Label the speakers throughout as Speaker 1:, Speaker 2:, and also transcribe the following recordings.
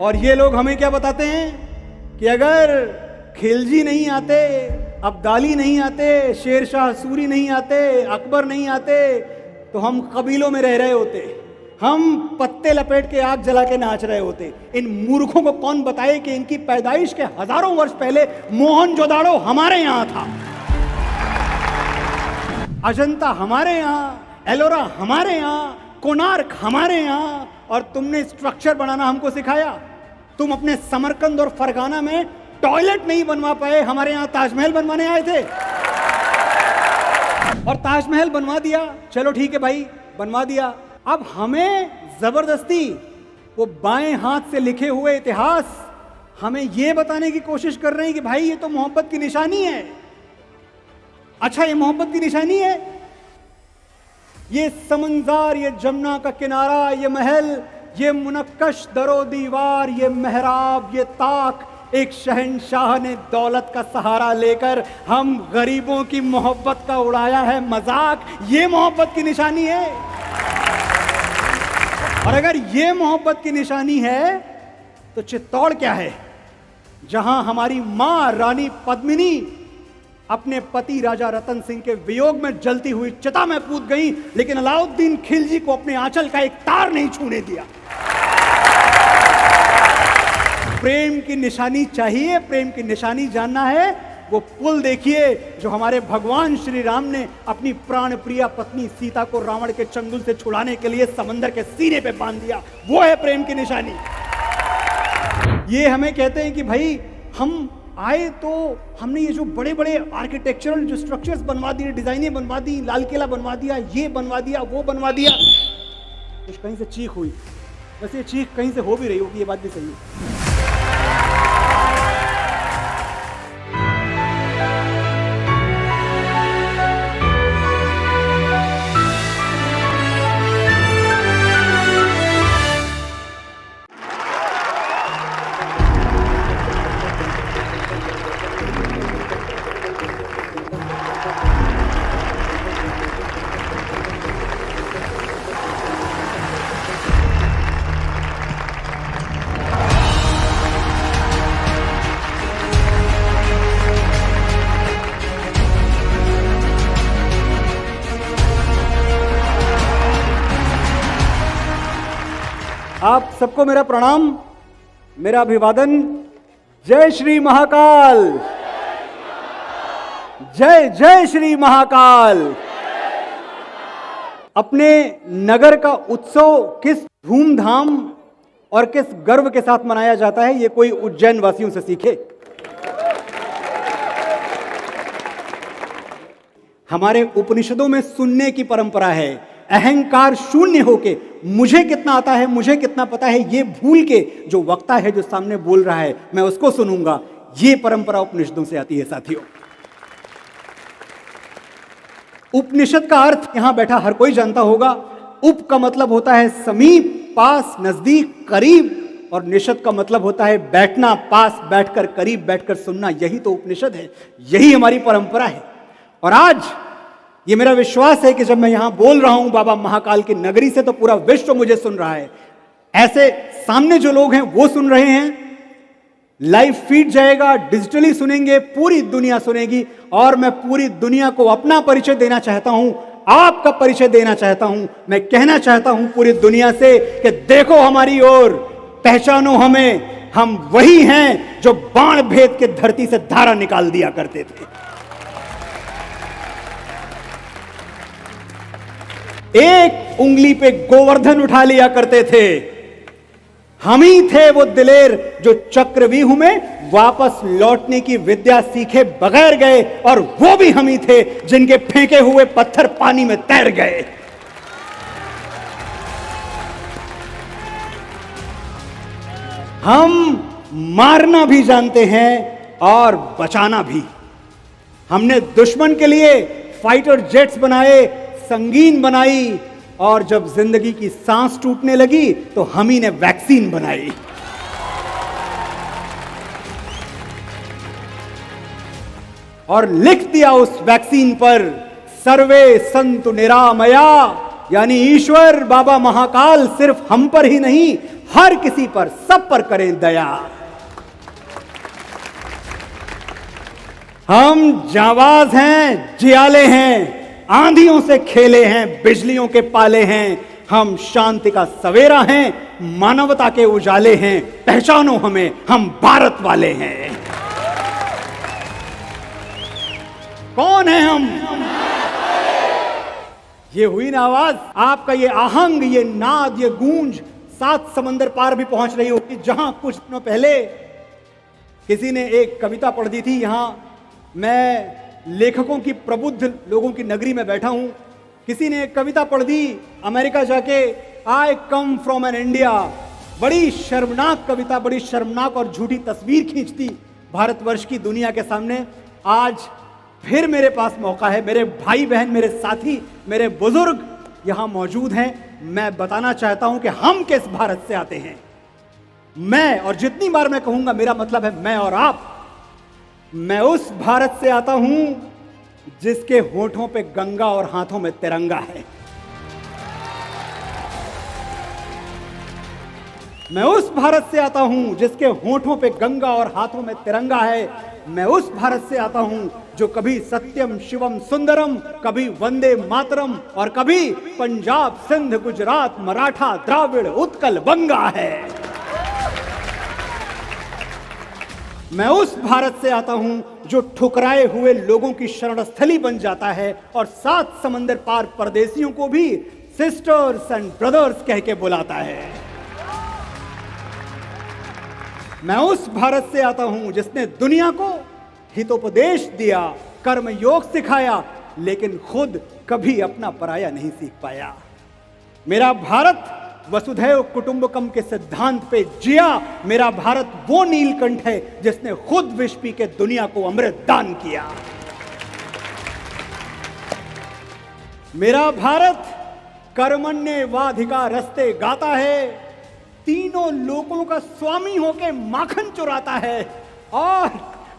Speaker 1: और ये लोग हमें क्या बताते हैं कि अगर खिलजी नहीं आते, अब्दाली नहीं आते, शेरशाह सूरी नहीं आते, अकबर नहीं आते, तो हम कबीलों में रह रहे होते, हम पत्ते लपेट के आग जला के नाच रहे होते। इन मूर्खों को कौन बताए कि इनकी पैदाइश के हजारों वर्ष पहले मोहनजोदाड़ो हमारे यहां था, अजंता हमारे यहाँ, एलोरा हमारे यहाँ, कोणार्क हमारे यहाँ, और तुमने स्ट्रक्चर बनाना हमको सिखाया। तुम अपने समरकंद और फरगाना में टॉयलेट नहीं बनवा पाए, हमारे यहाँ ताजमहल बनवाने आए थे और ताजमहल बनवा दिया। चलो ठीक है भाई, बनवा दिया। अब हमें जबरदस्ती वो बाएं हाथ से लिखे हुए इतिहास हमें ये बताने की कोशिश कर रहे हैं कि भाई ये तो मोहब्बत की निशानी है। अच्छा, ये मोहब्बत की निशानी है? ये समंदर, ये जमुना का किनारा, ये महल, ये मुनक्कश दरो दीवार, ये मेहराब, ये ताक, एक शहंशाह ने दौलत का सहारा लेकर हम गरीबों की मोहब्बत का उड़ाया है मजाक। ये मोहब्बत की निशानी है। और अगर ये मोहब्बत की निशानी है तो चित्तौड़ क्या है, जहां हमारी मां रानी पद्मिनी अपने पति राजा रतन सिंह के वियोग में जलती हुई चिता में कूद गई, लेकिन अलाउद्दीन खिलजी को अपने आंचल का एक तार नहीं छूने दिया। प्रेम की निशानी चाहिए, प्रेम की निशानी जानना है, वो पुल देखिए जो हमारे भगवान श्री राम ने अपनी प्राण प्रिया पत्नी सीता को रावण के चंगुल से छुड़ाने के लिए समंदर के सीने पे बांध दिया। वो है प्रेम की निशानी। ये हमें कहते हैं कि भाई हम आए तो हमने ये जो बड़े बड़े आर्किटेक्चरल जो स्ट्रक्चर्स बनवा दिए, डिजाइनें बनवा दी, लाल किला बनवा दिया, ये बनवा दिया, वो बनवा दिया। कुछ कहीं से चीख हुई, वैसे ये चीख कहीं से हो भी रही होगी, ये बात भी सही है। आप सबको मेरा प्रणाम, मेरा अभिवादन। जय श्री महाकाल, जय जय श्री महाकाल। अपने नगर का उत्सव किस धूमधाम और किस गर्व के साथ मनाया जाता है, ये कोई उज्जैन वासियों से सीखे। हमारे उपनिषदों में सुनने की परंपरा है, अहंकार शून्य होके मुझे कितना आता है, मुझे कितना पता है, ये भूल के जो वक्ता है, जो सामने बोल रहा है, मैं उसको सुनूंगा। ये परंपरा उपनिषदों से आती है साथियों। उपनिषद का अर्थ यहां बैठा हर कोई जानता होगा। उप का मतलब होता है समीप, पास, नजदीक, करीब, और निषद का मतलब होता है बैठना, पास बैठकर, करीब बैठकर सुनना। यही तो उपनिषद है, यही हमारी परंपरा है। और आज ये मेरा विश्वास है कि जब मैं यहां बोल रहा हूं बाबा महाकाल की नगरी से, तो पूरा विश्व मुझे सुन रहा है। ऐसे सामने जो लोग हैं वो सुन रहे हैं, लाइव फीड जाएगा, डिजिटली सुनेंगे, पूरी दुनिया सुनेगी। और मैं पूरी दुनिया को अपना परिचय देना चाहता हूं, आपका परिचय देना चाहता हूं। मैं कहना चाहता हूं पूरी दुनिया से कि देखो हमारी ओर, पहचानो हमें, हम वही हैं जो बाण भेद के धरती से धारा निकाल दिया करते थे। एक उंगली पे गोवर्धन उठा लिया करते थे। हम ही थे वो दिलेर जो चक्रव्यूह में वापस लौटने की विद्या सीखे बगैर गए, और वो भी हम ही थे जिनके फेंके हुए पत्थर पानी में तैर गए। हम मारना भी जानते हैं और बचाना भी। हमने दुश्मन के लिए फाइटर जेट्स बनाए, संगीन बनाई, और जब जिंदगी की सांस टूटने लगी तो हम ही ने वैक्सीन बनाई। और लिख दिया उस वैक्सीन पर, सर्वे संतु निरामया, यानी ईश्वर बाबा महाकाल सिर्फ हम पर ही नहीं, हर किसी पर, सब पर करें दया। हम जाबाज हैं, जियाले हैं, आंधियों से खेले हैं, बिजलियों के पाले हैं। हम शांति का सवेरा हैं, मानवता के उजाले हैं। पहचानो हमें, हम भारत वाले हैं। कौन है हम? ये हुई ना आवाज, आपका ये आहंग, ये नाद, ये गूंज 7 समंदर पार भी पहुंच रही होगी। जहां कुछ दिनों पहले किसी ने एक कविता पढ़ दी थी। यहां मैं लेखकों की, प्रबुद्ध लोगों की नगरी में बैठा हूं। किसी ने एक कविता पढ़ दी अमेरिका जाके, आई कम फ्रॉम एन इंडिया। बड़ी शर्मनाक कविता, बड़ी शर्मनाक और झूठी तस्वीर खींच दी भारतवर्ष की दुनिया के सामने। आज फिर मेरे पास मौका है, मेरे भाई बहन, मेरे साथी, मेरे बुजुर्ग यहां मौजूद हैं। मैं बताना चाहता हूं कि हम किस भारत से आते हैं। मैं, और जितनी बार मैं कहूंगा मेरा मतलब है मैं और आप, मैं उस भारत से आता हूं जिसके होठों पे गंगा और हाथों में तिरंगा है। मैं उस भारत से आता हूं जिसके होठों पे गंगा और हाथों में तिरंगा है। मैं उस भारत से आता हूं जो कभी सत्यम शिवम सुंदरम, कभी वंदे मातरम और कभी पंजाब सिंध गुजरात मराठा द्राविड़ उत्कल बंगा है। मैं उस भारत से आता हूं जो ठुकराए हुए लोगों की शरणस्थली बन जाता है और 7 समंदर पार परदेशियों को भी सिस्टर्स एंड ब्रदर्स कह के बुलाता है। मैं उस भारत से आता हूं जिसने दुनिया को हितोपदेश दिया, कर्म योग सिखाया, लेकिन खुद कभी अपना पराया नहीं सीख पाया। मेरा भारत वसुधैव कुटुंबकम के सिद्धांत पे जिया। मेरा भारत वो नीलकंठ है जिसने खुद विष पी के दुनिया को अमृत दान किया। मेरा भारत कर्मण्येवाधिकारस्ते गाता है, तीनों लोगों का स्वामी होके माखन चुराता है और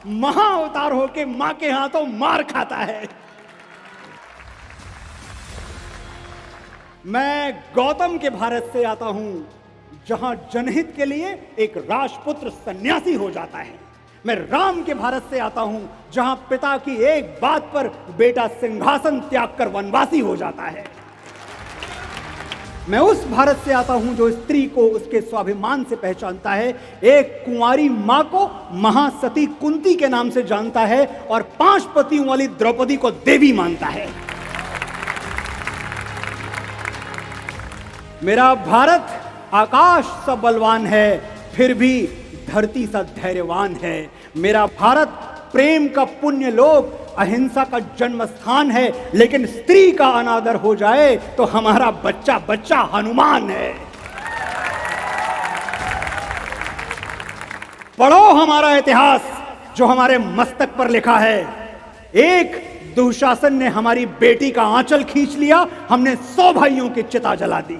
Speaker 1: महाअवतार होके मां के हाथों मार खाता है। मैं गौतम के भारत से आता हूं जहां जनहित के लिए एक राजपुत्र सन्यासी हो जाता है। मैं राम के भारत से आता हूं जहां पिता की एक बात पर बेटा सिंहासन त्याग कर वनवासी हो जाता है। मैं उस भारत से आता हूं जो स्त्री को उसके स्वाभिमान से पहचानता है, एक कुंवारी मां को महासती कुंती के नाम से जानता है और 5 पतियों वाली द्रौपदी को देवी मानता है। मेरा भारत आकाश सा बलवान है, फिर भी धरती सा धैर्यवान है। मेरा भारत प्रेम का पुण्य लोक, अहिंसा का जन्म स्थान है, लेकिन स्त्री का अनादर हो जाए तो हमारा बच्चा बच्चा हनुमान है। पढ़ो हमारा इतिहास जो हमारे मस्तक पर लिखा है। एक दुशासन ने हमारी बेटी का आंचल खींच लिया, हमने 100 भाइयों की चिता जला दी।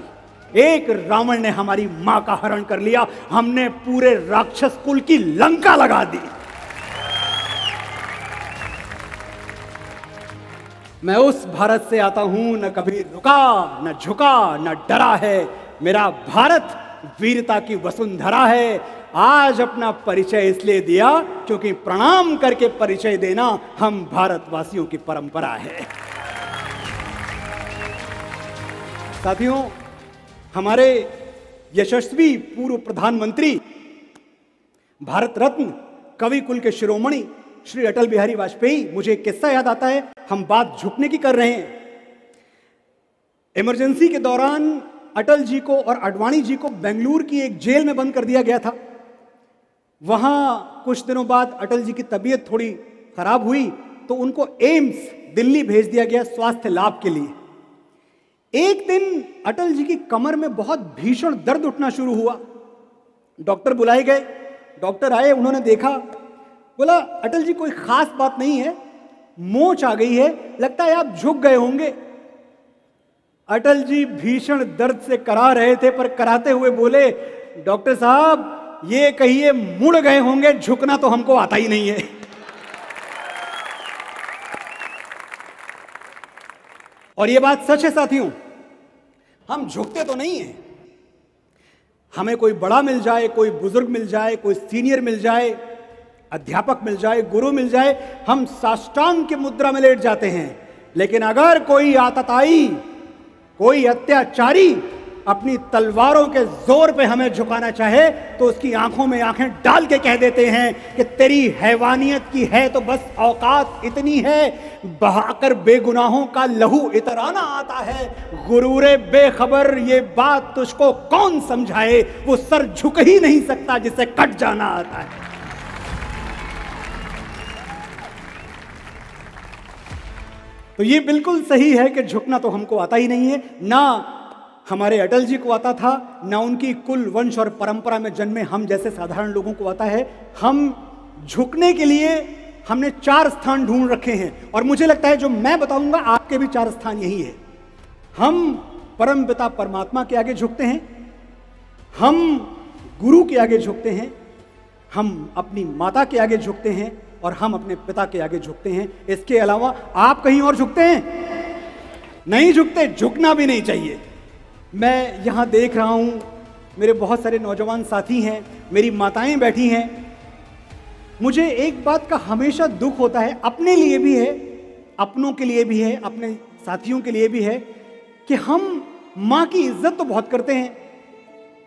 Speaker 1: एक रावण ने हमारी मां का हरण कर लिया, हमने पूरे राक्षस कुल की लंका लगा दी। मैं उस भारत से आता हूं न कभी रुका, न झुका, न डरा है। मेरा भारत वीरता की वसुंधरा है। आज अपना परिचय इसलिए दिया क्योंकि प्रणाम करके परिचय देना हम भारतवासियों की परंपरा है। साथियों, हमारे यशस्वी पूर्व प्रधानमंत्री, भारत रत्न, कवि कुल के शिरोमणि श्री अटल बिहारी वाजपेयी, मुझे एक किस्सा याद आता है। हम बात झुकने की कर रहे हैं। इमरजेंसी के दौरान अटल जी को और आडवाणी जी को बेंगलुरु की एक जेल में बंद कर दिया गया था। वहां कुछ दिनों बाद अटल जी की तबीयत थोड़ी खराब हुई तो उनको एम्स दिल्ली भेज दिया गया स्वास्थ्य लाभ के लिए। एक दिन अटल जी की कमर में बहुत भीषण दर्द उठना शुरू हुआ। डॉक्टर बुलाए गए, डॉक्टर आए, उन्होंने देखा, बोला अटल जी कोई खास बात नहीं है, मोच आ गई है, लगता है आप झुक गए होंगे। अटल जी भीषण दर्द से करा रहे थे, पर कराते हुए बोले, डॉक्टर साहब ये कहिए मुड़ गए होंगे, झुकना तो हमको आता ही नहीं है। और ये बात सच है साथियों, हम झुकते तो नहीं हैं, हमें कोई बड़ा मिल जाए, कोई बुजुर्ग मिल जाए, कोई सीनियर मिल जाए, अध्यापक मिल जाए, गुरु मिल जाए, हम साष्टांग की मुद्रा में लेट जाते हैं। लेकिन अगर कोई आतताई, कोई अत्याचारी अपनी तलवारों के जोर पे हमें झुकाना चाहे तो उसकी आंखों में आंखें डाल के कह देते हैं कि तेरी हैवानियत की है तो बस औकात इतनी है, बहाकर बेगुनाहों का लहू इतराना आता है। गुरूरे बेखबर ये बात तुझको कौन समझाए, वो सर झुक ही नहीं सकता जिसे कट जाना आता है। तो ये बिल्कुल सही है कि झुकना तो हमको आता ही नहीं है, ना हमारे अटल जी को आता था, ना उनकी कुल वंश और परंपरा में जन्मे हम जैसे साधारण लोगों को आता है। हम झुकने के लिए हमने 4 स्थान ढूंढ रखे हैं और मुझे लगता है जो मैं बताऊंगा आपके भी 4 स्थान यही है। हम परम पिता परमात्मा के आगे झुकते हैं, हम गुरु के आगे झुकते हैं, हम अपनी माता के आगे झुकते हैं और हम अपने पिता के आगे झुकते हैं। इसके अलावा आप कहीं और झुकते हैं? नहीं झुकते, झुकना भी नहीं चाहिए। मैं यहाँ देख रहा हूँ मेरे बहुत सारे नौजवान साथी हैं, मेरी माताएं बैठी हैं। मुझे एक बात का हमेशा दुख होता है, अपने लिए भी है, अपनों के लिए भी है, अपने साथियों के लिए भी है, कि हम माँ की इज्जत तो बहुत करते हैं,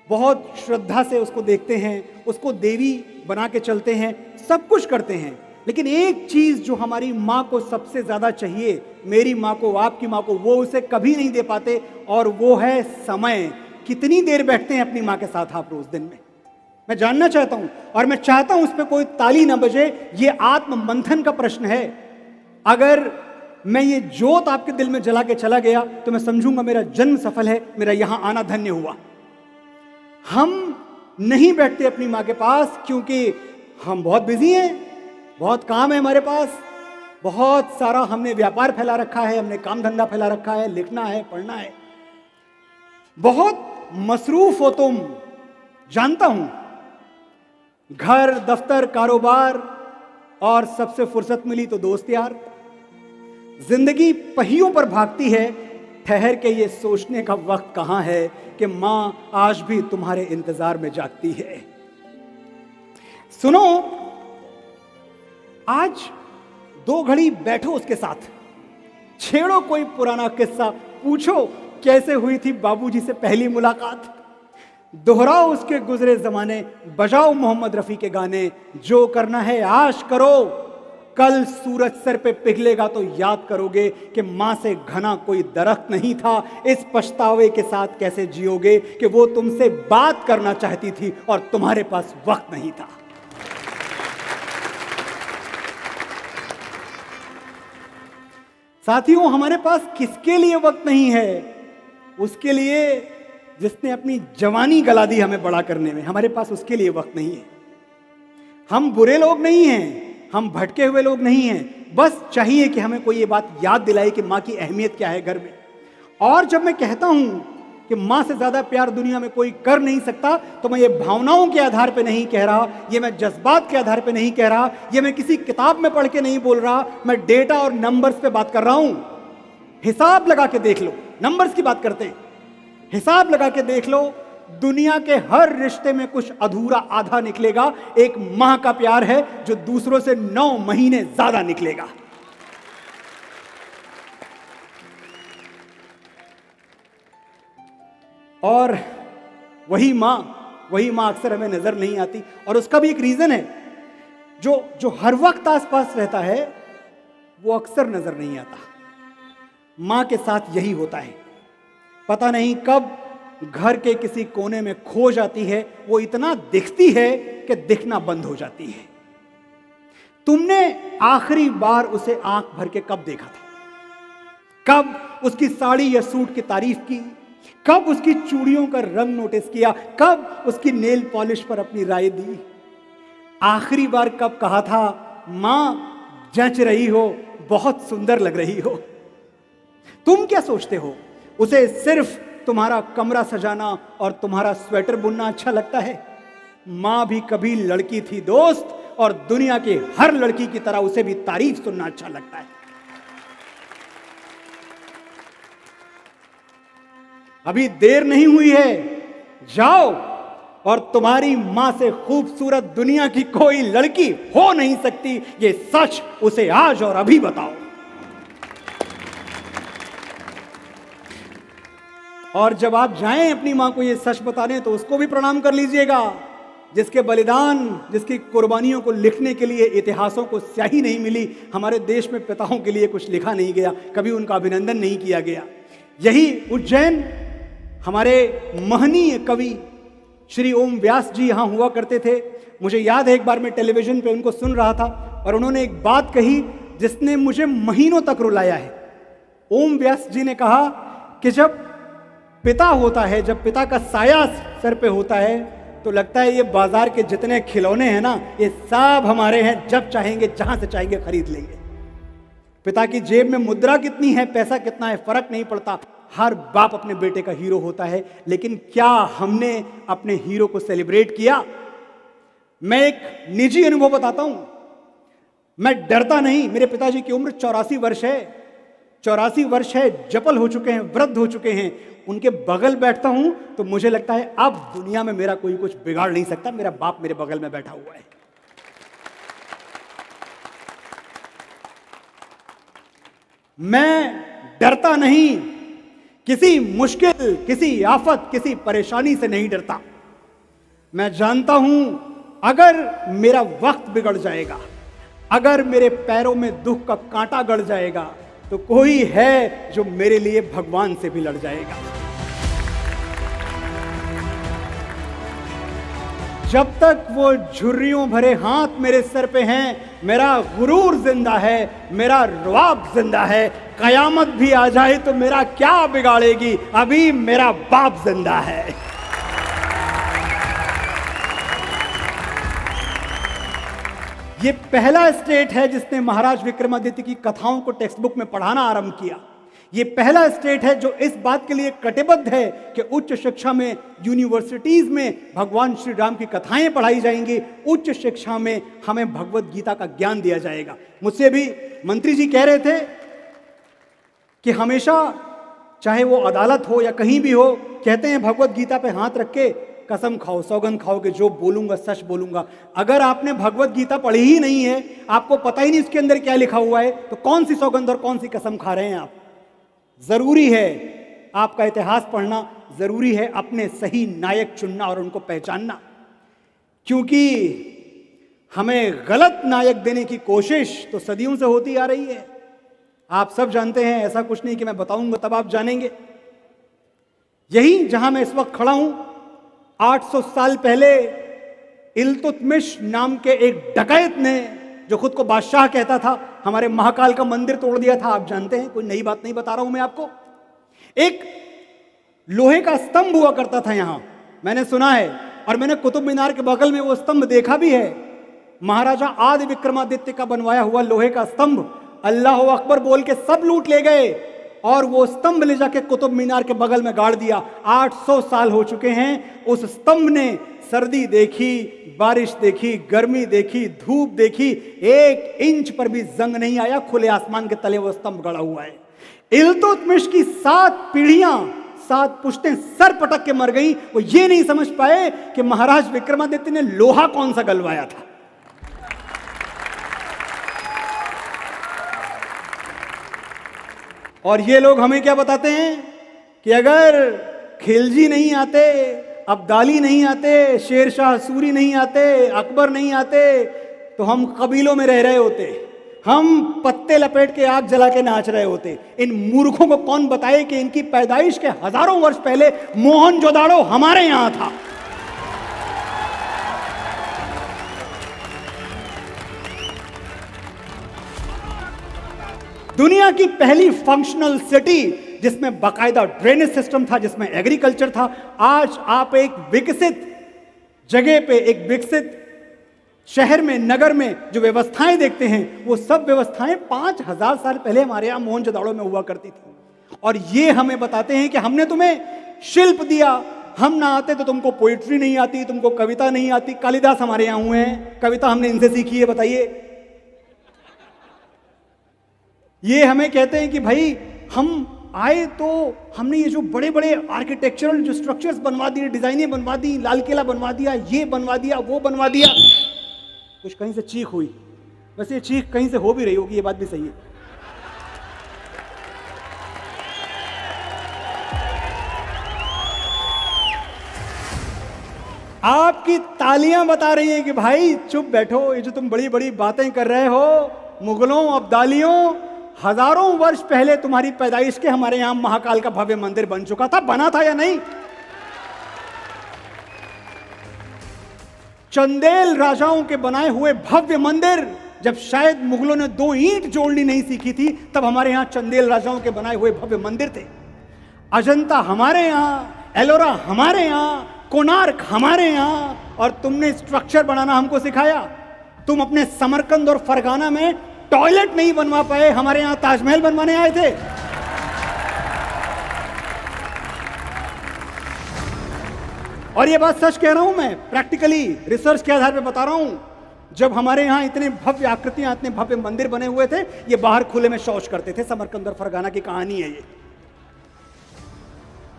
Speaker 1: बहुत श्रद्धा से उसको देखते हैं, उसको देवी बना के चलते हैं, सब कुछ करते हैं। लेकिन एक चीज जो हमारी माँ को सबसे ज्यादा चाहिए, मेरी माँ को, आपकी माँ को, वो उसे कभी नहीं दे पाते, और वो है समय। कितनी देर बैठते हैं अपनी माँ के साथ आप रोज दिन में? मैं जानना चाहता हूं और मैं चाहता हूं उस पर कोई ताली ना बजे। ये आत्म मंथन का प्रश्न है। अगर मैं ये जोत आपके दिल में जला के चला गया तो मैं समझूंगा मेरा जन्म सफल है, मेरा यहां आना धन्य हुआ। हम नहीं बैठते अपनी माँ के पास क्योंकि हम बहुत बिजी हैं, बहुत काम है हमारे पास, बहुत सारा हमने व्यापार फैला रखा है, हमने काम धंधा फैला रखा है, लिखना है, पढ़ना है, बहुत मसरूफ हो तुम, जानता हूं। घर, दफ्तर, कारोबार और सबसे फुर्सत मिली तो दोस्त यार। जिंदगी पहियों पर भागती है, ठहर के ये सोचने का वक्त कहां है कि मां आज भी तुम्हारे इंतजार में जागती है। सुनो, आज 2 घड़ी बैठो उसके साथ, छेड़ो कोई पुराना किस्सा, पूछो कैसे हुई थी बाबूजी से पहली मुलाकात, दोहराओ उसके गुजरे जमाने, बजाओ मोहम्मद रफी के गाने। जो करना है आज करो, कल सूरज सर पे पिघलेगा तो याद करोगे कि मां से घना कोई दरख्त नहीं था। इस पछतावे के साथ कैसे जियोगे कि वो तुमसे बात करना चाहती थी और तुम्हारे पास वक्त नहीं था। साथियों, हमारे पास किसके लिए वक्त नहीं है? उसके लिए जिसने अपनी जवानी गला दी हमें बड़ा करने में, हमारे पास उसके लिए वक्त नहीं है। हम बुरे लोग नहीं हैं, हम भटके हुए लोग नहीं हैं, बस चाहिए कि हमें कोई ये बात याद दिलाए कि माँ की अहमियत क्या है घर में। और जब मैं कहता हूं कि माँ से ज्यादा प्यार दुनिया में कोई कर नहीं सकता, तो मैं ये भावनाओं के आधार पे नहीं कह रहा, ये मैं जज्बात के आधार पे नहीं कह रहा, ये मैं किसी किताब में पढ़ के नहीं बोल रहा, मैं डेटा और नंबर्स पे बात कर रहा हूं। हिसाब लगा के देख लो, नंबर्स की बात करते हैं, हिसाब लगा के देख लो, दुनिया के हर रिश्ते में कुछ अधूरा आधा निकलेगा। एक मां का प्यार है जो दूसरों से 9 महीने ज्यादा निकलेगा। और वही मां अक्सर हमें नजर नहीं आती, और उसका भी एक रीजन है। जो हर वक्त आसपास रहता है वो अक्सर नजर नहीं आता। मां के साथ यही होता है, पता नहीं कब घर के किसी कोने में खो जाती है, वो इतना दिखती है कि दिखना बंद हो जाती है। तुमने आखिरी बार उसे आंख भर के कब देखा था? कब उसकी साड़ी या सूट की तारीफ की? कब उसकी चूड़ियों का रंग नोटिस किया? कब उसकी नेल पॉलिश पर अपनी राय दी? आखिरी बार कब कहा था, मां जच रही हो, बहुत सुंदर लग रही हो? तुम क्या सोचते हो, उसे सिर्फ तुम्हारा कमरा सजाना और तुम्हारा स्वेटर बुनना अच्छा लगता है? मां भी कभी लड़की थी दोस्त, और दुनिया की हर लड़की की तरह उसे भी तारीफ सुनना अच्छा लगता है। अभी देर नहीं हुई है, जाओ और तुम्हारी मां से खूबसूरत दुनिया की कोई लड़की हो नहीं सकती, ये सच उसे आज और अभी बताओ। और जब आप जाएं अपनी मां को ये सच बताने, तो उसको भी प्रणाम कर लीजिएगा, जिसके बलिदान, जिसकी कुर्बानियों को लिखने के लिए इतिहासों को स्याही नहीं मिली। हमारे देश में पिताओं के लिए कुछ लिखा नहीं गया, कभी उनका अभिनंदन नहीं किया गया। यही उज्जैन, हमारे महनीय कवि श्री ओम व्यास जी यहां हुआ करते थे। मुझे याद है एक बार मैं टेलीविजन पे उनको सुन रहा था और उन्होंने एक बात कही जिसने मुझे महीनों तक रुलाया है। ओम व्यास जी ने कहा कि जब पिता होता है, जब पिता का साया सर पे होता है, तो लगता है ये बाजार के जितने खिलौने हैं ना, ये सब हमारे हैं, जब चाहेंगे जहां से चाहेंगे खरीद लेंगे। पिता की जेब में मुद्रा कितनी है, पैसा कितना है, फर्क नहीं पड़ता। हर बाप अपने बेटे का हीरो होता है, लेकिन क्या हमने अपने हीरो को सेलिब्रेट किया? मैं एक निजी अनुभव बताता हूं। मैं डरता नहीं। मेरे पिताजी की उम्र 84 वर्ष है, 84 वर्ष है, जपल हो चुके हैं, वृद्ध हो चुके हैं। उनके बगल बैठता हूं तो मुझे लगता है अब दुनिया में मेरा कोई कुछ बिगाड़ नहीं सकता, मेरा बाप मेरे बगल में बैठा हुआ है। मैं डरता नहीं, किसी मुश्किल, किसी आफत, किसी परेशानी से नहीं डरता। मैं जानता हूं अगर मेरा वक्त बिगड़ जाएगा, अगर मेरे पैरों में दुख का कांटा गड़ जाएगा, तो कोई है जो मेरे लिए भगवान से भी लड़ जाएगा। जब तक वो झुर्रियों भरे हाथ मेरे सर पे हैं, मेरा गुरूर जिंदा है, मेरा रुआब जिंदा है। कयामत भी आ जाए तो मेरा क्या बिगाड़ेगी, अभी मेरा बाप जिंदा है। ये पहला स्टेट है जिसने महाराज विक्रमादित्य की कथाओं को टेक्स्ट बुक में पढ़ाना आरंभ किया। ये पहला स्टेट है जो इस बात के लिए कटिबद्ध है कि उच्च शिक्षा में, यूनिवर्सिटीज में भगवान श्री राम की कथाएं पढ़ाई जाएंगी, उच्च शिक्षा में हमें भगवत गीता का ज्ञान दिया जाएगा। मुझसे भी मंत्री जी कह रहे थे कि हमेशा, चाहे वो अदालत हो या कहीं भी हो, कहते हैं भगवत गीता पे हाथ रख के कसम खाओ, सौगंध खाओ कि जो बोलूंगा सच बोलूंगा। अगर आपने भगवत गीता पढ़ी ही नहीं है, आपको पता ही नहीं इसके अंदर क्या लिखा हुआ है, तो कौन सी सौगंध और कौन सी कसम खा रहे हैं आप? जरूरी है आपका इतिहास पढ़ना, जरूरी है अपने सही नायक चुनना और उनको पहचानना, क्योंकि हमें गलत नायक देने की कोशिश तो सदियों से होती आ रही है। आप सब जानते हैं, ऐसा कुछ नहीं कि मैं बताऊंगा तब आप जानेंगे। यही जहां मैं इस वक्त खड़ा हूं, 800 साल पहले इल्तुतमिश नाम के एक डकैत ने, जो खुद को बादशाह कहता था, हमारे महाकाल का मंदिर तोड़ दिया था। आप जानते हैं, कोई नई बात नहीं बता रहा हूं मैं आपको। एक लोहे का स्तंभ हुआ करता था यहां, मैंने सुना है, और मैंने कुतुब मीनार के बगल में वो स्तंभ देखा भी है। महाराजा आदि विक्रमादित्य का बनवाया हुआ लोहे का स्तंभ, अल्लाह अकबर बोल के सब लूट ले गए और वो स्तंभ ले जाके कुतुब मीनार के बगल में गाड़ दिया। 800 साल हो चुके हैं। उस स्तंभ ने सर्दी देखी, बारिश देखी, गर्मी देखी, धूप देखी, 1 इंच पर भी जंग नहीं आया। खुले आसमान के तले वो स्तंभ गड़ा हुआ है। इल्तुतमिश की 7 पीढ़ियां, 7 पुश्तें सर पटक के मर गई। वो ये नहीं समझ पाए कि महाराज विक्रमादित्य ने लोहा कौन सा गलवाया था। और ये लोग हमें क्या बताते हैं कि अगर खिलजी नहीं आते, अब्दाली नहीं आते, शेरशाह सूरी नहीं आते, अकबर नहीं आते, तो हम कबीलों में रह रहे होते, हम पत्ते लपेट के आग जला के नाच रहे होते। इन मूर्खों को कौन बताए कि इनकी पैदाइश के हजारों वर्ष पहले मोहनजोदाड़ो हमारे यहां था। दुनिया की पहली फंक्शनल सिटी जिसमें बाकायदा ड्रेनेज सिस्टम था, जिसमें एग्रीकल्चर था। आज आप एक विकसित जगह पे, एक विकसित शहर में, नगर में जो व्यवस्थाएं देखते हैं, वो सब व्यवस्थाएं 5000 साल पहले हमारे यहां मोहनजोदाड़ो में हुआ करती थी। और ये हमें बताते हैं कि हमने तुम्हें शिल्प दिया, हम ना आते तो तुमको पोइट्री नहीं आती, तुमको कविता नहीं आती। कालिदास हमारे यहां हुए हैं, कविता हमने इनसे सीखी है, बताइए। ये हमें कहते हैं कि भाई हम आए तो हमने ये जो बड़े बड़े आर्किटेक्चरल जो स्ट्रक्चर्स बनवा दिए, डिजाइनें बनवा दी, लाल किला बनवा दिया, ये बनवा दिया, वो बनवा दिया, कुछ कहीं से चीख हुई। वैसे ये चीख कहीं से हो भी रही होगी, ये बात भी सही है। आपकी तालियां बता रही है कि भाई चुप बैठो, ये जो तुम बड़ी बड़ी बातें कर रहे हो, मुगलों अब्दालियों, हजारों वर्ष पहले तुम्हारी पैदाइश के हमारे यहां महाकाल का भव्य मंदिर बन चुका था। बना था या नहीं? चंदेल राजाओं के बनाए हुए भव्य मंदिर, जब शायद मुगलों ने 2 ईंट जोड़नी नहीं सीखी थी, तब हमारे यहां चंदेल राजाओं के बनाए हुए भव्य मंदिर थे। अजंता हमारे यहां, एलोरा हमारे यहां, कोणार्क हमारे यहां, और तुमने स्ट्रक्चर बनाना हमको सिखाया। तुम अपने समरकंद और फरगाना में टॉयलेट नहीं बनवा पाए, हमारे यहां ताजमहल बनवाने आए थे। और ये बात सच कह रहा हूं मैं, प्रैक्टिकली रिसर्च के आधार पर बता रहा हूं। जब हमारे यहां इतने भव्य आकृतियां, इतने भव्य मंदिर बने हुए थे, ये बाहर खुले में शौच करते थे। समरकंद और फरगाना की कहानी है ये।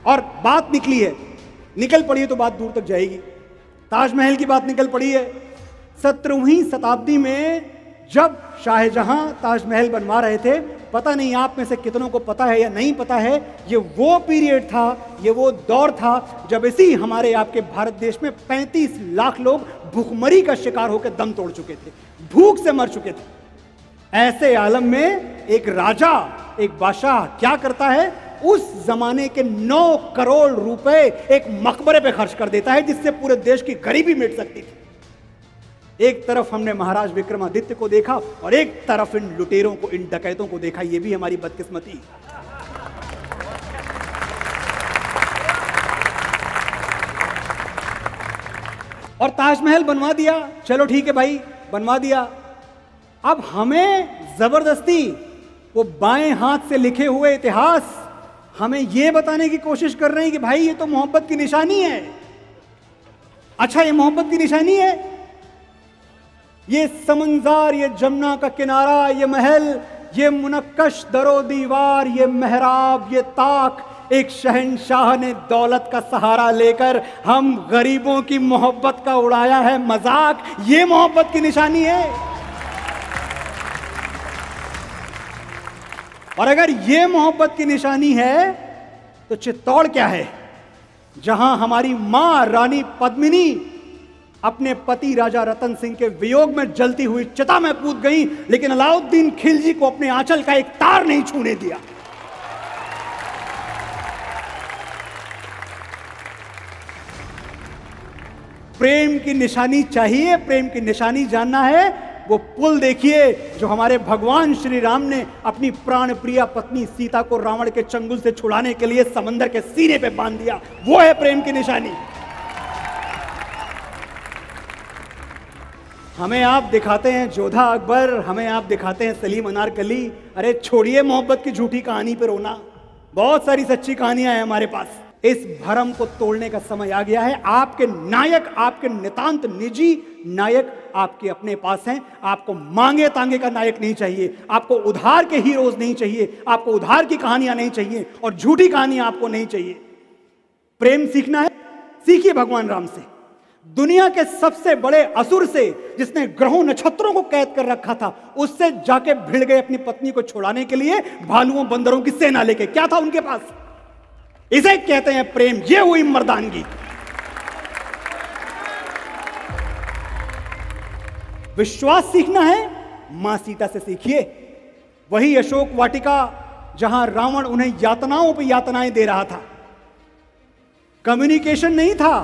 Speaker 1: और बात निकली है, निकल पड़ी है तो बात दूर तक जाएगी। ताजमहल की बात निकल पड़ी है। 17वीं शताब्दी में जब शाहजहां ताजमहल बनवा रहे थे, पता नहीं आप में से कितनों को पता है या नहीं पता है, ये वो पीरियड था, ये वो दौर था जब इसी हमारे आपके भारत देश में 35 लाख लोग भूखमरी का शिकार होकर दम तोड़ चुके थे, भूख से मर चुके थे। ऐसे आलम में एक राजा, एक बादशाह क्या करता है, उस जमाने के 9 करोड़ रुपए एक मकबरे पे खर्च कर देता है, जिससे पूरे देश की गरीबी मिट सकती थी। एक तरफ हमने महाराज विक्रमादित्य को देखा और एक तरफ इन लुटेरों को, इन डकैतों को देखा। यह भी हमारी बदकिस्मती। और ताजमहल बनवा दिया, चलो ठीक है भाई, बनवा दिया। अब हमें जबरदस्ती वो बाएं हाथ से लिखे हुए इतिहास हमें यह बताने की कोशिश कर रहे हैं कि भाई ये तो मोहब्बत की निशानी है। अच्छा, ये मोहब्बत की निशानी है? ये समंदर, ये जमुना का किनारा, ये महल, ये मुनक्कश दरो दीवार, ये मेहराब, ये ताक, एक शहंशाह ने दौलत का सहारा लेकर हम गरीबों की मोहब्बत का उड़ाया है मजाक, ये मोहब्बत की निशानी है। और अगर ये मोहब्बत की निशानी है तो चित्तौड़ क्या है, जहां हमारी मां रानी पद्मिनी अपने पति राजा रतन सिंह के वियोग में जलती हुई चिता में कूद गई, लेकिन अलाउद्दीन खिलजी को अपने आंचल का एक तार नहीं छूने दिया। प्रेम की निशानी चाहिए, प्रेम की निशानी जानना है, वो पुल देखिए जो हमारे भगवान श्री राम ने अपनी प्राण प्रिया पत्नी सीता को रावण के चंगुल से छुड़ाने के लिए समंदर के सीने पे बांध दिया, वो है प्रेम की निशानी। हमें आप दिखाते हैं जोधा अकबर, हमें आप दिखाते हैं सलीम अनारकली। अरे छोड़िए मोहब्बत की झूठी कहानी पे रोना, बहुत सारी सच्ची कहानियां हैं हमारे पास। इस भरम को तोड़ने का समय आ गया है। आपके नायक, आपके नितांत निजी नायक आपके अपने पास हैं। आपको मांगे तांगे का नायक नहीं चाहिए, आपको उधार के हीरोज नहीं चाहिए, आपको उधार की कहानियां नहीं चाहिए और झूठी कहानियां आपको नहीं चाहिए। प्रेम सीखना है, सीखिए भगवान राम से। दुनिया के सबसे बड़े असुर से, जिसने ग्रहों नक्षत्रों को कैद कर रखा था, उससे जाके भिड़ गए अपनी पत्नी को छुड़ाने के लिए भालुओं बंदरों की सेना लेके। क्या था उनके पास? इसे कहते हैं प्रेम। ये हुई मर्दानगी। विश्वास सीखना है, मां सीता से सीखिए। वही अशोक वाटिका जहां रावण उन्हें यातनाओं पर यातनाएं दे रहा था। कम्युनिकेशन नहीं था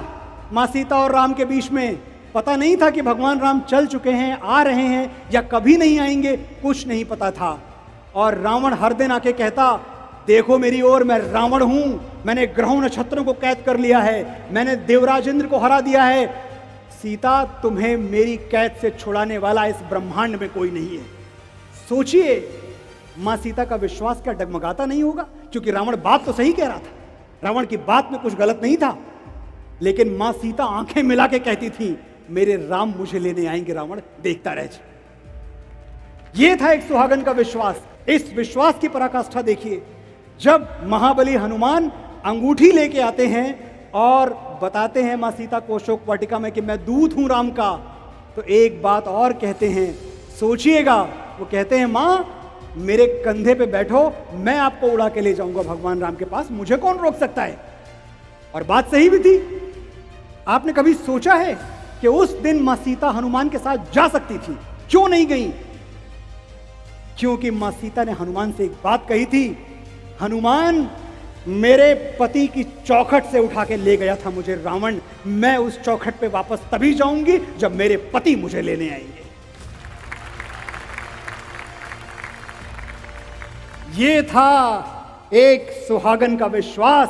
Speaker 1: मां सीता और राम के बीच में, पता नहीं था कि भगवान राम चल चुके हैं, आ रहे हैं या कभी नहीं आएंगे, कुछ नहीं पता था। और रावण हर दिन आके कहता, देखो मेरी ओर, मैं रावण हूं, मैंने ग्रहों नक्षत्रों को कैद कर लिया है, मैंने देवराज इंद्र को हरा दिया है। सीता, तुम्हें मेरी कैद से छुड़ाने वाला इस ब्रह्मांड में कोई नहीं है। सोचिए, मां सीता का विश्वास क्या डगमगाता नहीं होगा? क्योंकि रावण बात तो सही कह रहा था, रावण की बात में कुछ गलत नहीं था, लेकिन मां सीता आंखें मिला के कहती थी, मेरे राम मुझे लेने आएंगे रावण, देखता रह जा। यह था एक सुहागन का विश्वास। इस विश्वास की पराकाष्ठा देखिए, जब महाबली हनुमान अंगूठी लेके आते हैं और बताते हैं मां सीता को अशोक वाटिका में कि मैं दूत हूं राम का, तो एक बात और कहते हैं, सोचिएगा। वो कहते हैं मां मेरे कंधे पे बैठो, मैं आपको उड़ा के ले जाऊंगा भगवान राम के पास, मुझे कौन रोक सकता है। और बात सही भी थी। आपने कभी सोचा है कि उस दिन मां सीता हनुमान के साथ जा सकती थी, क्यों नहीं गई? क्योंकि मां सीता ने हनुमान से एक बात कही थी, हनुमान मेरे पति की चौखट से उठा के ले गया था मुझे रावण, मैं उस चौखट पे वापस तभी जाऊंगी जब मेरे पति मुझे लेने आएंगे। ये था एक सुहागन का विश्वास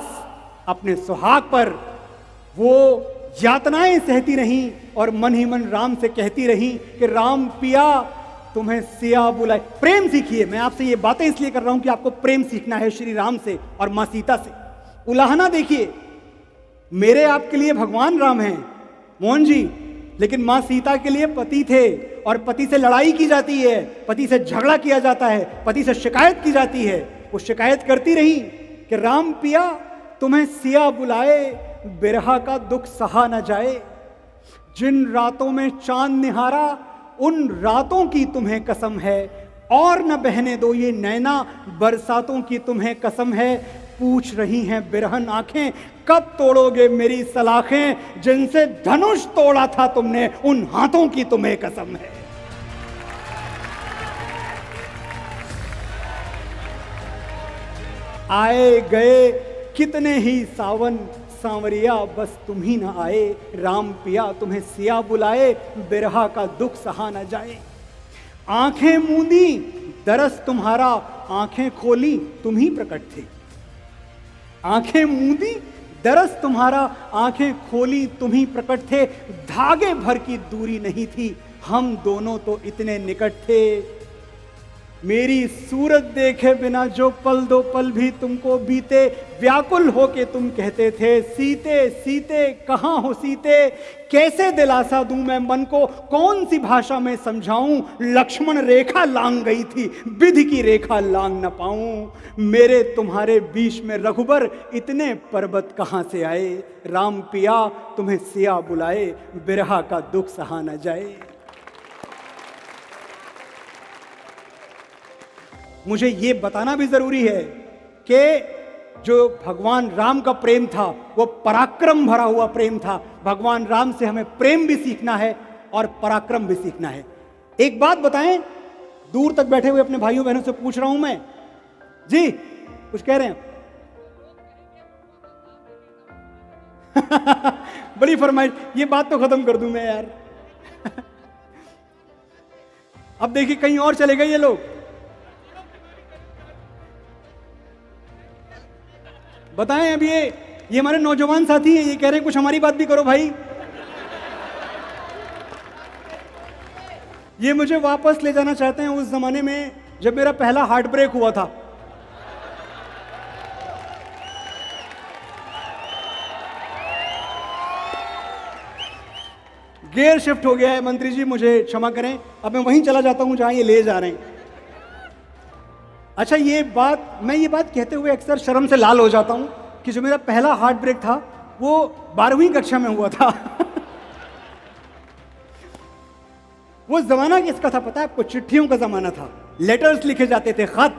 Speaker 1: अपने सुहाग पर। वो यातनाएं सहती रहीं और मन ही मन राम से कहती रहीं कि राम पिया तुम्हें सिया बुलाए। प्रेम सीखिए। मैं आपसे ये बातें इसलिए कर रहा हूं कि आपको प्रेम सीखना है श्री राम से और मां सीता से। उलाहना देखिए, मेरे आपके लिए भगवान राम हैं मोहन जी, लेकिन मां सीता के लिए पति थे और पति से लड़ाई की जाती है, पति से झगड़ा किया जाता है, पति से शिकायत की जाती है। वो शिकायत करती रही कि राम पिया तुम्हें सिया बुलाए, बिरहा का दुख सहा न जाए। जिन रातों में चांद निहारा उन रातों की तुम्हें कसम है, और न बहने दो ये नैना बरसातों की तुम्हें कसम है। पूछ रही हैं बिरहन आंखें कब तोड़ोगे मेरी सलाखें, जिनसे धनुष तोड़ा था तुमने उन हाथों की तुम्हें कसम है। आए गए कितने ही सावन सांवरिया बस तुम ही ना आए। राम पिया तुम्हें सिया बुलाए, बिरहा का दुख सहा न जाए। आंखें मूंदी दरस तुम्हारा, आंखें खोली तुम ही प्रकट थे। आंखें मूंदी दरस तुम्हारा, आंखें खोली तुम ही प्रकट थे। धागे भर की दूरी नहीं थी, हम दोनों तो इतने निकट थे। मेरी सूरत देखे बिना जो पल दो पल भी तुमको बीते, व्याकुल होके तुम कहते थे सीते सीते कहाँ हो सीते। कैसे दिलासा दूं मैं मन को, कौन सी भाषा में समझाऊं। लक्ष्मण रेखा लांग गई थी, विधि की रेखा लांग न पाऊं। मेरे तुम्हारे बीच में रघुबर इतने पर्वत कहाँ से आए। राम पिया तुम्हें सिया बुलाए, बिरहा का दुख सहा न जाए। मुझे ये बताना भी जरूरी है कि जो भगवान राम का प्रेम था वो पराक्रम भरा हुआ प्रेम था। भगवान राम से हमें प्रेम भी सीखना है और पराक्रम भी सीखना है। एक बात बताएं, दूर तक बैठे हुए अपने भाइयों बहनों से पूछ रहा हूं मैं, जी कुछ कह रहे हैं? बड़ी फरमाइश, ये बात तो खत्म कर दूं मैं यार। अब देखिए कहीं और चले गए ये लोग। बताएं, अब ये हमारे नौजवान साथी हैं, ये कह रहे हैं कुछ हमारी बात भी करो भाई। ये मुझे वापस ले जाना चाहते हैं उस जमाने में जब मेरा पहला हार्ट ब्रेक हुआ था। गियर शिफ्ट हो गया है मंत्री जी, मुझे क्षमा करें। अब मैं वहीं चला जाता हूं जहां ये ले जा रहे हैं। अच्छा, मैं ये बात कहते हुए अक्सर शर्म से लाल हो जाता हूं कि जो मेरा पहला हार्ट ब्रेक था वो 12वीं कक्षा में हुआ था। वो जमाना किसका था पता है आपको? चिट्ठियों का जमाना था। लेटर्स लिखे जाते थे, खत।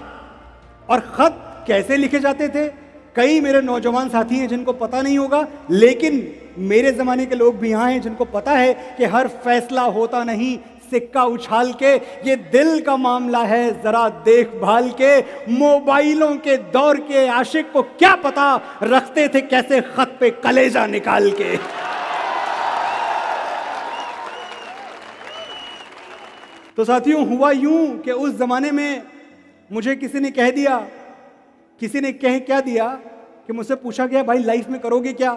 Speaker 1: और खत कैसे लिखे जाते थे? कई मेरे नौजवान साथी हैं जिनको पता नहीं होगा, लेकिन मेरे जमाने के लोग भी यहाँ हैं जिनको पता है कि हर फैसला होता नहीं सिक्का उछाल के। ये दिल का मामला है जरा देखभाल के। मोबाइलों के दौर के आशिक को क्या पता रखते थे कैसे खत पे कलेजा निकाल के। तो साथियों, हुआ यूं कि उस जमाने में मुझे किसी ने कह दिया, किसी ने कह क्या दिया कि मुझसे पूछा गया भाई लाइफ में करोगे क्या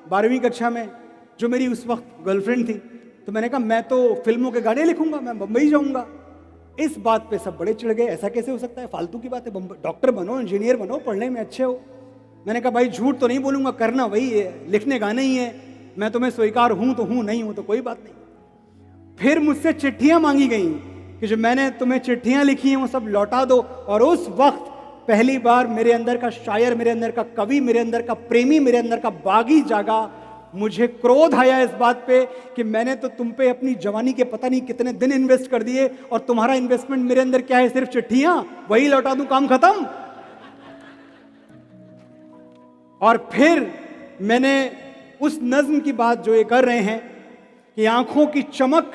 Speaker 1: 12वीं कक्षा में, जो मेरी उस वक्त गर्लफ्रेंड थी। तो मैंने कहा मैं तो फिल्मों के गाने लिखूंगा, मैं बम्बई जाऊंगा। इस बात पे सब बड़े चिढ़ गए, ऐसा कैसे हो सकता है, फालतू की बात है, डॉक्टर बनो, इंजीनियर बनो, पढ़ने में अच्छे हो। मैंने कहा भाई झूठ तो नहीं बोलूंगा, करना वही है, लिखने गाने ही है, मैं तुम्हें स्वीकार हूं तो हूं, नहीं हूं तो कोई बात नहीं। फिर मुझसे चिट्ठियां मांगी गई कि जो मैंने तुम्हें चिट्ठियां लिखी हैं वो सब लौटा दो। और उस वक्त पहली बार मेरे अंदर का शायर, मेरे अंदर का कवि, मेरे अंदर का प्रेमी, मेरे अंदर का बागी जागा। मुझे क्रोध आया इस बात पे कि मैंने तो तुम पे अपनी जवानी के पता नहीं कितने दिन इन्वेस्ट कर दिए, और तुम्हारा इन्वेस्टमेंट मेरे अंदर क्या है, सिर्फ चिट्ठियां, वही लौटा दूं, काम खत्म। और फिर मैंने उस नज्म की बात जो ये कर रहे हैं कि आंखों की चमक,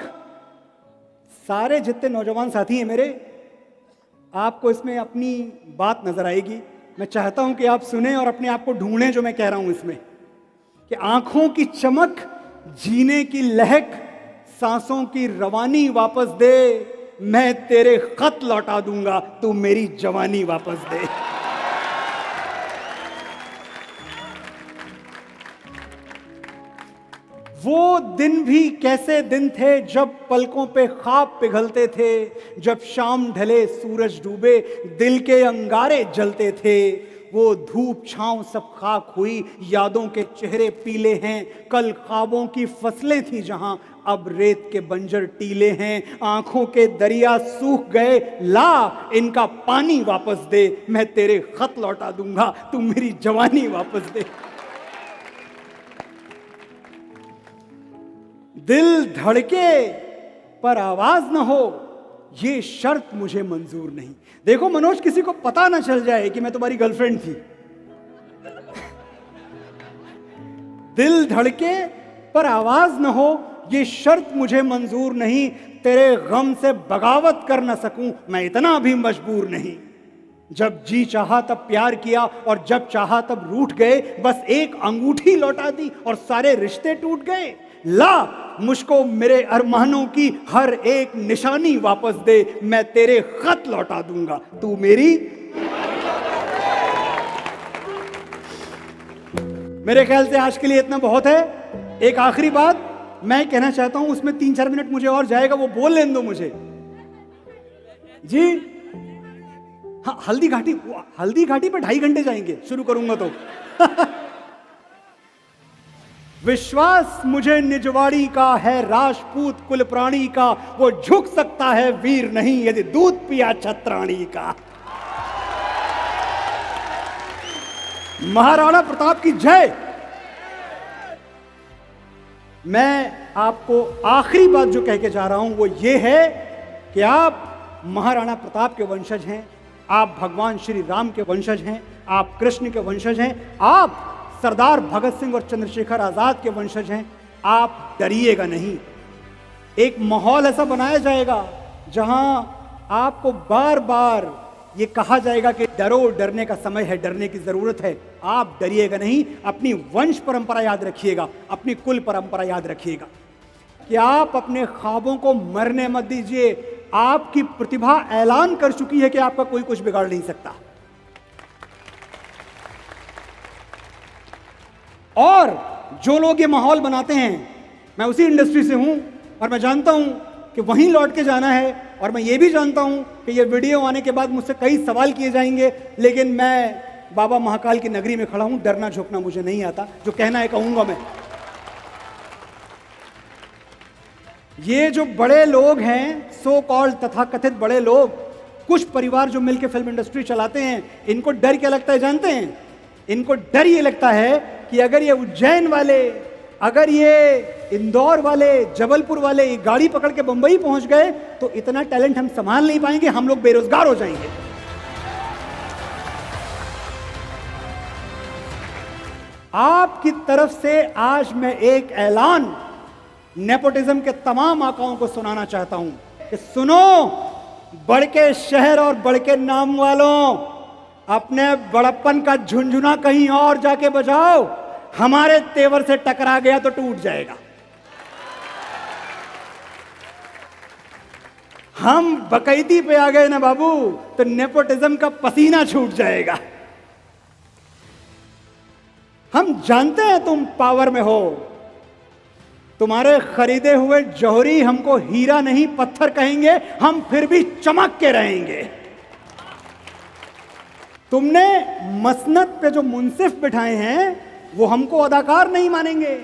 Speaker 1: सारे जितने नौजवान साथी हैं मेरे, आपको इसमें अपनी बात नजर आएगी। मैं चाहता हूं कि आप सुने और अपने आप को ढूंढें जो मैं कह रहा हूं इसमें, कि आंखों की चमक, जीने की लहक, सांसों की रवानी वापस दे, मैं तेरे खत लौटा दूंगा, तू मेरी जवानी वापस दे। वो दिन भी कैसे दिन थे जब पलकों पे ख्वाब पिघलते थे, जब शाम ढले सूरज डूबे दिल के अंगारे जलते थे। वो धूप छांव सब खाक हुई, यादों के चेहरे पीले हैं, कल ख्वाबों की फसलें थी जहां, अब रेत के बंजर टीले हैं। आंखों के दरिया सूख गए, ला इनका पानी वापस दे, मैं तेरे खत लौटा दूंगा, तू मेरी जवानी वापस दे। दिल धड़के पर आवाज न हो, ये शर्त मुझे मंजूर नहीं। देखो मनोज, किसी को पता ना चल जाए कि मैं तुम्हारी गर्लफ्रेंड थी। दिल धड़के पर आवाज न हो, ये शर्त मुझे मंजूर नहीं, तेरे गम से बगावत कर न सकूं, मैं इतना भी मजबूर नहीं। जब जी चाहा तब प्यार किया, और जब चाहा तब रूठ गए, बस एक अंगूठी लौटा दी और सारे रिश्ते टूट गए। ला मुझको मेरे अरमानों की हर एक निशानी वापस दे, मैं तेरे खत लौटा दूंगा, तू मेरी। मेरे ख्याल से आज के लिए इतना बहुत है। एक आखिरी बात मैं कहना चाहता हूं, उसमें 3-4 मिनट मुझे और जाएगा, वो बोल लेने दो मुझे जी। हाँ, हल्दी घाटी पे 2.5 घंटे जाएंगे, शुरू करूंगा तो। विश्वास मुझे निजवाड़ी का है, राजपूत कुल प्राणी का, वो झुक सकता है वीर नहीं यदि दूध पिया छत्राणी का। महाराणा प्रताप की जय। मैं आपको आखिरी बात जो कह के जा रहा हूं वो ये है कि आप महाराणा प्रताप के वंशज हैं, आप भगवान श्री राम के वंशज हैं, आप कृष्ण के वंशज हैं, आप सरदार भगत सिंह और चंद्रशेखर आजाद के वंशज हैं। आप डरिएगा नहीं। एक माहौल ऐसा बनाया जाएगा जहां आपको बार बार ये कहा जाएगा कि डरो, डरने का समय है, डरने की जरूरत है। आप डरिएगा नहीं, अपनी वंश परंपरा याद रखिएगा, अपनी कुल परंपरा याद रखिएगा कि आप अपने ख्वाबों को मरने मत दीजिए। आपकी प्रतिभा ऐलान कर चुकी है कि आपका कोई कुछ बिगाड़ नहीं सकता। और जो लोग ये माहौल बनाते हैं, मैं उसी इंडस्ट्री से हूं और मैं जानता हूं कि वहीं लौट के जाना है, और मैं ये भी जानता हूं कि ये वीडियो आने के बाद मुझसे कई सवाल किए जाएंगे, लेकिन मैं बाबा महाकाल की नगरी में खड़ा हूं, डरना झुकना मुझे नहीं आता, जो कहना है कहूंगा मैं। ये जो बड़े लोग हैं, सो कॉल्ड तथाकथित बड़े लोग, कुछ परिवार जो मिलकर फिल्म इंडस्ट्री चलाते हैं, इनको डर क्या लगता है जानते हैं? इनको डर ये लगता है कि अगर ये उज्जैन वाले, अगर ये इंदौर वाले, जबलपुर वाले ये गाड़ी पकड़ के बंबई पहुंच गए तो इतना टैलेंट हम संभाल नहीं पाएंगे, हम लोग बेरोजगार हो जाएंगे। आपकी तरफ से आज मैं एक ऐलान नेपोटिज्म के तमाम आकाओं को सुनाना चाहता हूं कि सुनो, बड़ के शहर और बड़ के नाम वालों, अपने बड़प्पन का झुंझुना कहीं और जाके बजाओ, हमारे तेवर से टकरा गया तो टूट जाएगा। हम बकैती पे आ गए ना बाबू, तो नेपोटिज्म का पसीना छूट जाएगा। हम जानते हैं तुम पावर में हो, तुम्हारे खरीदे हुए जौहरी हमको हीरा नहीं पत्थर कहेंगे, हम फिर भी चमक के रहेंगे। तुमने मसनद पे जो मुंसिफ बिठाए हैं वो हमको अदाकार नहीं मानेंगे,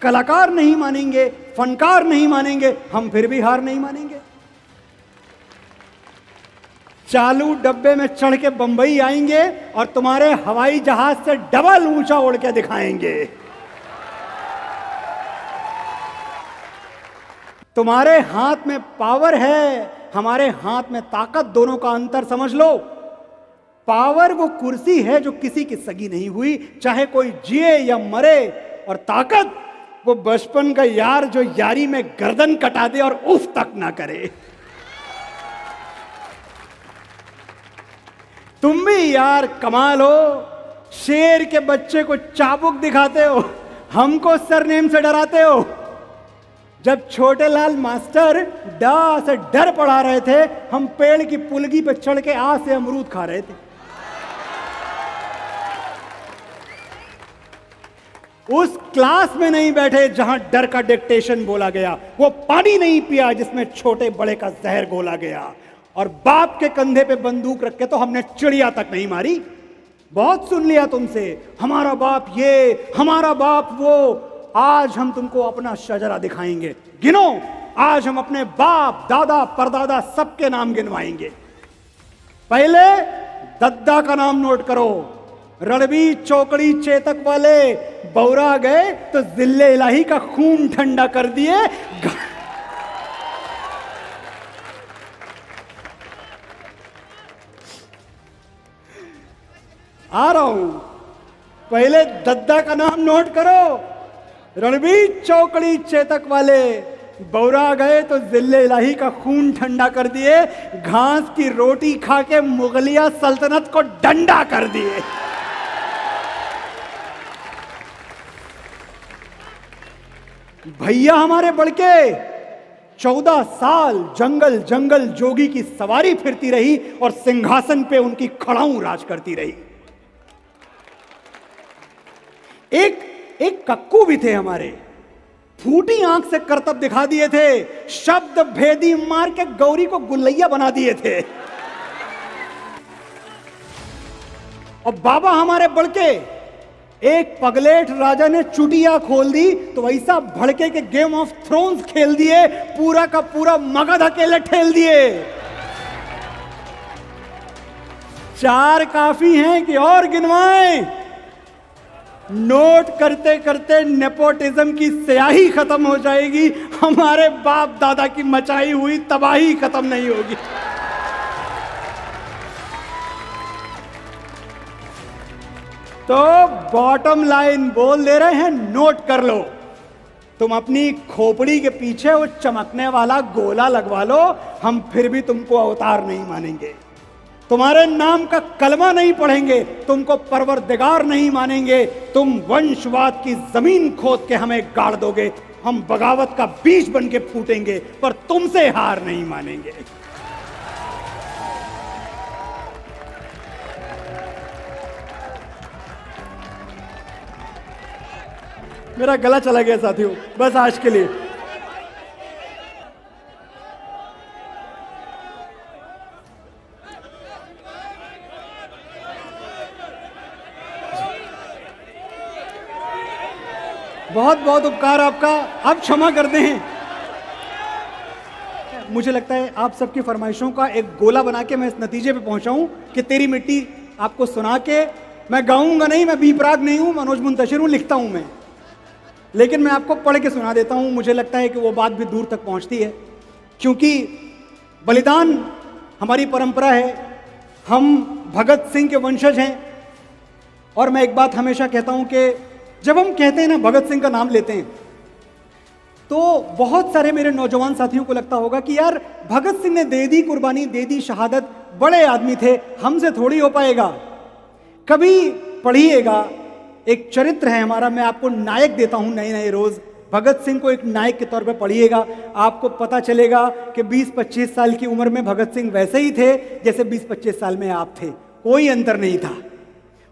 Speaker 1: कलाकार नहीं मानेंगे, फनकार नहीं मानेंगे, हम फिर भी हार नहीं मानेंगे। चालू डब्बे में चढ़ के बंबई आएंगे और तुम्हारे हवाई जहाज से डबल ऊंचा उड़ के दिखाएंगे। तुम्हारे हाथ में पावर है, हमारे हाथ में ताकत, दोनों का अंतर समझ लो। पावर वो कुर्सी है जो किसी की सगी नहीं हुई, चाहे कोई जिए या मरे, और ताकत वो बचपन का यार जो यारी में गर्दन कटा दे और उफ तक ना करे। तुम भी यार कमाल हो, शेर के बच्चे को चाबुक दिखाते हो, हमको सरनेम से डराते हो। जब छोटे लाल मास्टर डा से डर पढ़ा रहे थे, हम पेड़ की पुलगी पे चढ़ के आ से अमरूद खा रहे थे। उस क्लास में नहीं बैठे जहां डर का डिक्टेशन बोला गया, वो पानी नहीं पिया जिसमें छोटे बड़े का जहर घोला गया, और बाप के कंधे पे बंदूक रख के तो हमने चिड़िया तक नहीं मारी। बहुत सुन लिया तुमसे, हमारा बाप ये, हमारा बाप वो। आज हम तुमको अपना शजरा दिखाएंगे। गिनो, आज हम अपने बाप दादा परदादा सबके नाम गिनवाएंगे। पहले दद्दा का नाम नोट करो। रणबीर चौकड़ी चेतक वाले बौरा गए तो जिल्ले इलाही का खून ठंडा कर दिए। आ रहा हूं, पहले दद्दा का नाम नोट करो। रणबीर चौकड़ी चेतक वाले बौरा गए तो जिल्ले इलाही का खून ठंडा कर दिए। घास की रोटी खा के मुगलिया सल्तनत को डंडा कर दिए। भैया हमारे बड़के 14 साल जंगल जंगल जोगी की सवारी फिरती रही और सिंहासन पे उनकी खड़ाऊ राज करती रही। एक कक्कू भी थे हमारे, फूटी आंख से करतब दिखा दिए थे, शब्द भेदी मार के गौरी को गुल्लैया बना दिए थे। और बाबा हमारे बड़के, एक पगलेट राजा ने चुटिया खोल दी तो वैसा भड़के के गेम ऑफ थ्रोन्स खेल दिए, पूरा का पूरा मगध अकेले ठेल दिए। 4 काफी हैं कि और गिनवाएं? नोट करते करते नेपोटिज्म की स्याही खत्म हो जाएगी, हमारे बाप दादा की मचाई हुई तबाही खत्म नहीं होगी। तो बॉटम लाइन बोल दे रहे हैं, नोट कर लो। तुम अपनी खोपड़ी के पीछे वो चमकने वाला गोला लगवा लो, हम फिर भी तुमको अवतार नहीं मानेंगे। तुम्हारे नाम का कलमा नहीं पढ़ेंगे, तुमको परवरदिगार नहीं मानेंगे। तुम वंशवाद की जमीन खोद के हमें गाड़ दोगे, हम बगावत का बीज बन के फूटेंगे, पर तुमसे हार नहीं मानेंगे। मेरा गला चला गया साथियों, बस आज के लिए। बहुत बहुत उपकार आपका, आप क्षमा कर दें। मुझे लगता है आप सबकी फरमाइशों का एक गोला बना के मैं इस नतीजे पे पहुंचा हूं कि तेरी मिट्टी आपको सुना के, मैं गाऊंगा नहीं, मैं बीपराग नहीं हूं, मनोज मुंतशिर हूं, लिखता हूं मैं, लेकिन मैं आपको पढ़ के सुना देता हूं। मुझे लगता है कि वो बात भी दूर तक पहुंचती है, क्योंकि बलिदान हमारी परंपरा है, हम भगत सिंह के वंशज हैं। और मैं एक बात हमेशा कहता हूं कि जब हम कहते हैं ना, भगत सिंह का नाम लेते हैं, तो बहुत सारे मेरे नौजवान साथियों को लगता होगा कि यार भगत सिंह ने दे दी कुर्बानी, दे दी शहादत, बड़े आदमी थे, हमसे थोड़ी हो पाएगा। कभी पढ़िएगा, एक चरित्र है हमारा, मैं आपको नायक देता हूं नए नए रोज। भगत सिंह को एक नायक के तौर पे पढ़िएगा, आपको पता चलेगा कि 20-25 साल की उम्र में भगत सिंह वैसे ही थे जैसे 20-25 साल में आप थे, कोई अंतर नहीं था।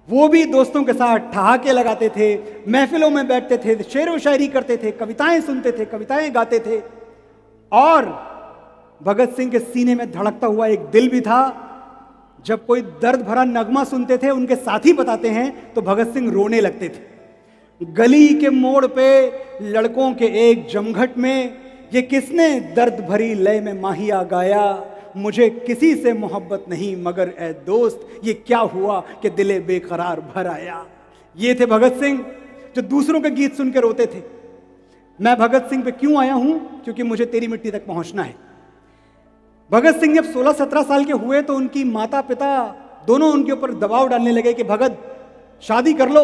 Speaker 1: वो भी दोस्तों के साथ ठहाके लगाते थे, महफिलों में बैठते थे, शेर व शायरी करते थे, कविताएं सुनते थे, कविताएं गाते थे। और भगत सिंह के सीने में धड़कता हुआ एक दिल भी था। जब कोई दर्द भरा नगमा सुनते थे, उनके साथी बताते हैं, तो भगत सिंह रोने लगते थे। गली के मोड़ पे लड़कों के एक जमघट में ये किसने दर्द भरी लय में माहिया गाया, मुझे किसी से मोहब्बत नहीं, मगर ए दोस्त ये क्या हुआ कि दिले बेकरार भर आया। ये थे भगत सिंह जो दूसरों के गीत सुन के रोते थे। मैं भगत सिंह पे क्यों आया हूं? क्योंकि मुझे तेरी मिट्टी तक पहुंचना है। भगत सिंह जब 16-17 साल के हुए तो उनकी माता पिता दोनों उनके ऊपर दबाव डालने लगे कि भगत शादी कर लो।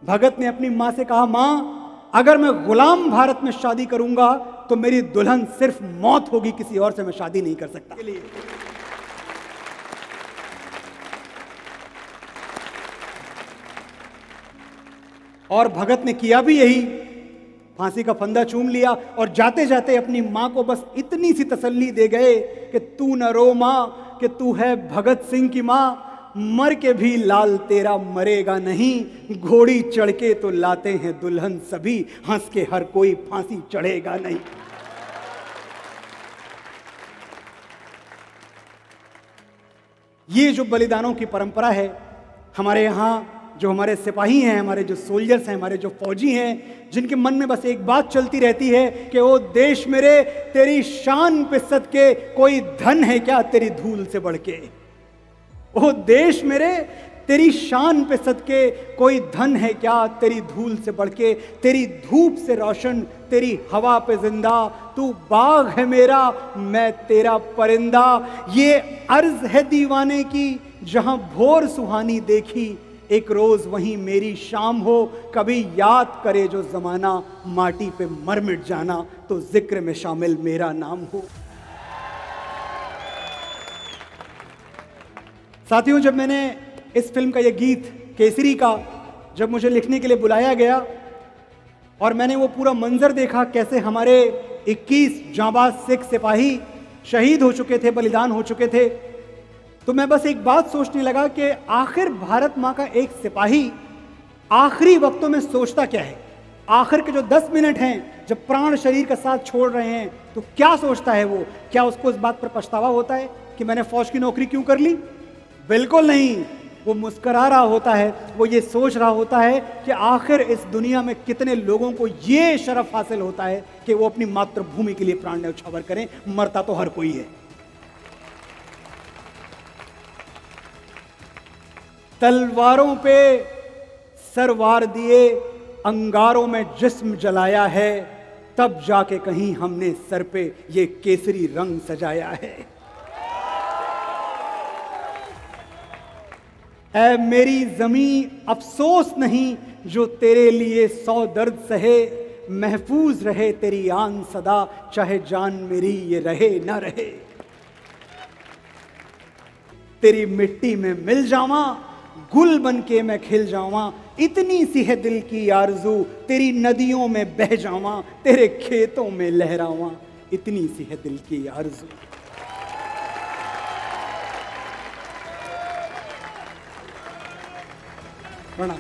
Speaker 1: भगत ने अपनी मां से कहा, मां अगर मैं गुलाम भारत में शादी करूंगा तो मेरी दुल्हन सिर्फ मौत होगी, किसी और से मैं शादी नहीं कर सकता। और भगत ने किया भी यही, फांसी का फंदा चूम लिया और जाते जाते अपनी मां को बस इतनी सी तसल्ली दे गए कि तू न रो मां, कि तू है भगत सिंह की मां, मर के भी लाल तेरा मरेगा नहीं, घोड़ी चढ़ के तो लाते हैं दुल्हन सभी, हंस के हर कोई फांसी चढ़ेगा नहीं। ये जो बलिदानों की परंपरा है हमारे यहाँ, जो हमारे सिपाही हैं, हमारे जो सोल्जर्स हैं, हमारे जो फौजी हैं, जिनके मन में बस एक बात चलती रहती है कि ओ देश मेरे तेरी शान पे सदके कोई धन है क्या तेरी धूल से बढ़ के। ओ देश मेरे तेरी शान पे सदके कोई धन है क्या तेरी धूल से बढ़ के, तेरी धूप से रोशन तेरी हवा पे जिंदा, तू बाग है मेरा मैं तेरा परिंदा। ये अर्ज है दीवाने की जहां भोर सुहानी देखी, एक रोज वहीं मेरी शाम हो, कभी याद करे जो जमाना माटी पे मर मिट जाना, तो जिक्र में शामिल मेरा नाम हो। साथियों, जब मैंने इस फिल्म का ये गीत केसरी का जब मुझे लिखने के लिए बुलाया गया और मैंने वो पूरा मंजर देखा, कैसे हमारे 21 जांबाज सिख सिपाही शहीद हो चुके थे, बलिदान हो चुके थे, तो मैं बस एक बात सोचने लगा कि आखिर भारत माँ का एक सिपाही आखिरी वक्तों में सोचता क्या है। आखिर के जो 10 मिनट हैं जब प्राण शरीर का साथ छोड़ रहे हैं, तो क्या सोचता है वो? क्या उसको इस बात पर पछतावा होता है कि मैंने फौज की नौकरी क्यों कर ली? बिल्कुल नहीं। वो मुस्करा रहा होता है, वो ये सोच रहा होता है कि आखिर इस दुनिया में कितने लोगों को ये शरफ हासिल होता है कि वो अपनी मातृभूमि के लिए प्राण न्यौछावर करें। मरता तो हर कोई है। तलवारों पे सर वार दिए, अंगारों में जिस्म जलाया है, तब जाके कहीं हमने सर पे ये केसरी रंग सजाया है। ऐ मेरी जमी अफसोस नहीं जो तेरे लिए 100 दर्द सहे, महफूज रहे तेरी आन सदा, चाहे जान मेरी ये रहे ना रहे। तेरी मिट्टी में मिल जावा, गुल बन के मैं खिल जावा, इतनी सी है दिल की आरज़ू, तेरी नदियों में बह जावा, तेरे खेतों में लहरावा, इतनी सी है दिल की आरज़ू। प्रणाम।